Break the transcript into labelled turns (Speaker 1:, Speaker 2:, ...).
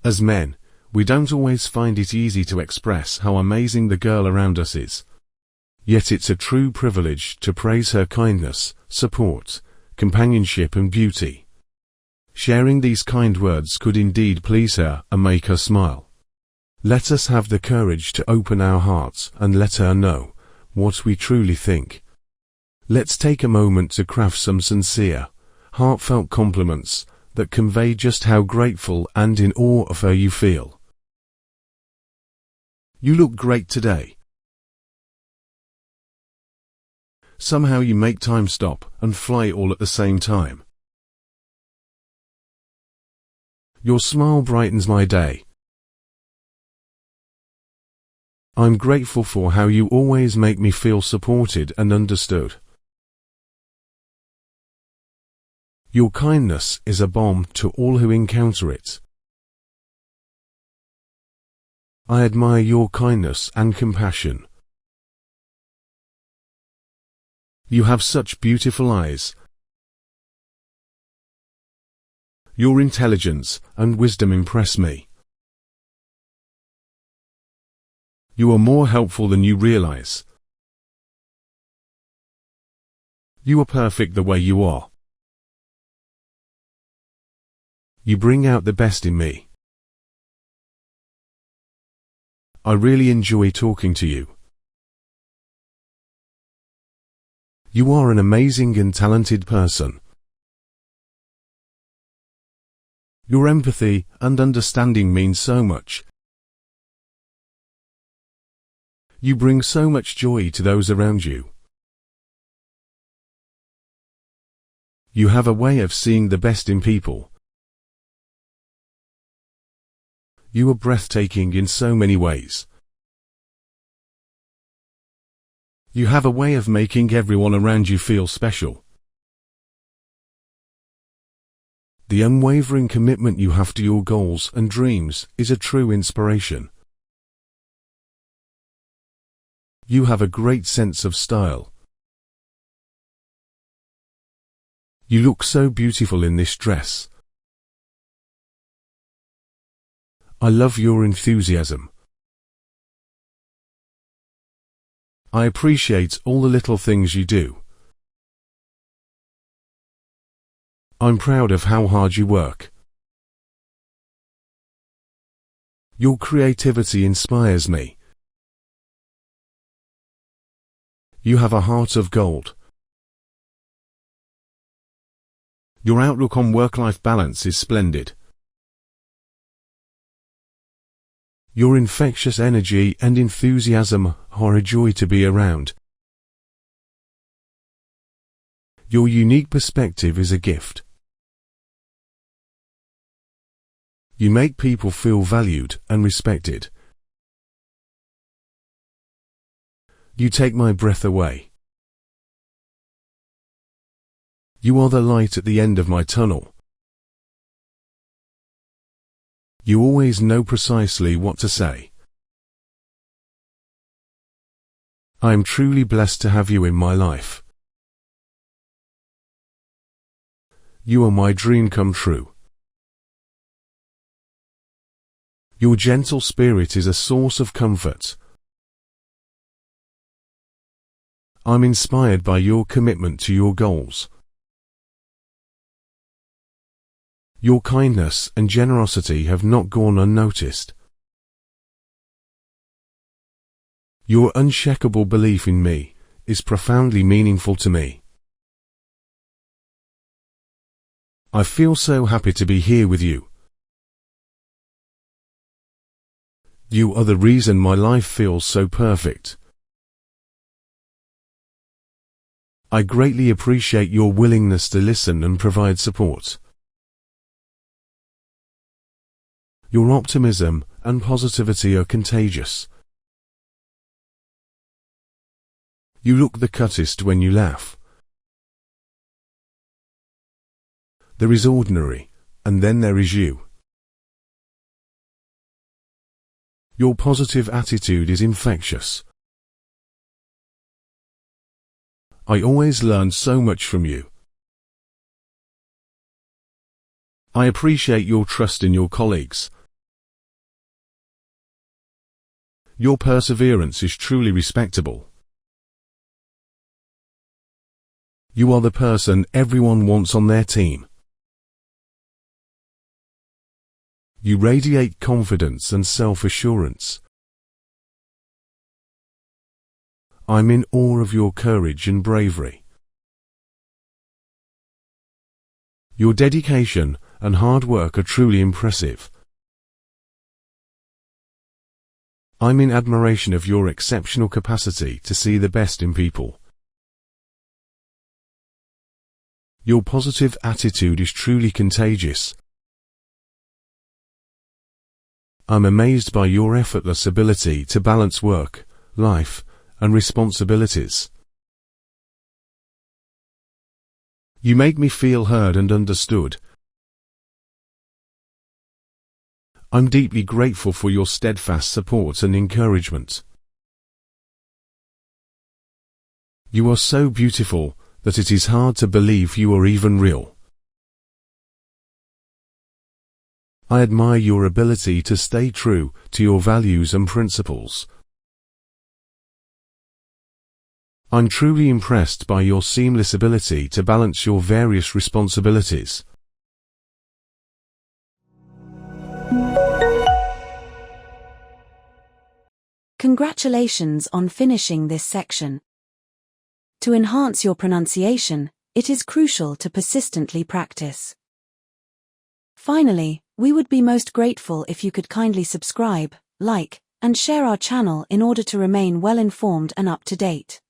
Speaker 1: As men, we don't always find it easy to express how amazing the girl around us is. Yet it's a true privilege to praise her kindness, support, companionship and beauty. Sharing these kind words could indeed please her and make her smile. Let us have the courage to open our hearts and let her know what we truly think. Let's take a moment to craft some sincere, heartfelt compliments that convey just how grateful and in awe of her you feel. You look great today. Somehow you make time stop and fly all at the same time. Your smile brightens my day. I'm grateful for how you always make me feel supported and understood. Your kindness is a balm to all who encounter it. I admire your kindness and compassion. You have such beautiful eyes. Your intelligence and wisdom impress me. You are more helpful than you realize. You are perfect the way you are. You bring out the best in me. I really enjoy talking to you. You are an amazing and talented person. Your empathy and understanding mean so much. You bring so much joy to those around you. You have a way of seeing the best in people. You are breathtaking in so many ways. You have a way of making everyone around you feel special. The unwavering commitment you have to your goals and dreams is a true inspiration. You have a great sense of style. You look so beautiful in this dress. I love your enthusiasm. I appreciate all the little things you do. I'm proud of how hard you work. Your creativity inspires me. You have a heart of gold. Your outlook on work-life balance is splendid. Your infectious energy and enthusiasm are a joy to be around. Your unique perspective is a gift. You make people feel valued and respected. You take my breath away. You are the light at the end of my tunnel. You always know precisely what to say. I am truly blessed to have you in my life. You are my dream come true. Your gentle spirit is a source of comfort. I'm inspired by your commitment to your goals. Your kindness and generosity have not gone unnoticed. Your unshakable belief in me is profoundly meaningful to me. I feel so happy to be here with you. You are the reason my life feels so perfect. I greatly appreciate your willingness to listen and provide support. Your optimism and positivity are contagious. You look the cuttest when you laugh. There is ordinary, and then there is you. Your positive attitude is infectious. I always learn so much from you. I appreciate your trust in your colleagues. Your perseverance is truly respectable. You are the person everyone wants on their team. You radiate confidence and self-assurance. I'm in awe of your courage and bravery. Your dedication and hard work are truly impressive. I'm in admiration of your exceptional capacity to see the best in people. Your positive attitude is truly contagious. I'm amazed by your effortless ability to balance work, life, and responsibilities. You make me feel heard and understood. I'm deeply grateful for your steadfast support and encouragement. You are so beautiful that it is hard to believe you are even real. I admire your ability to stay true to your values and principles. I'm truly impressed by your seamless ability to balance your various responsibilities.
Speaker 2: Congratulations on finishing this section. To enhance your pronunciation, it is crucial to persistently practice. Finally, we would be most grateful if you could kindly subscribe, like, and share our channel in order to remain well informed and up to date.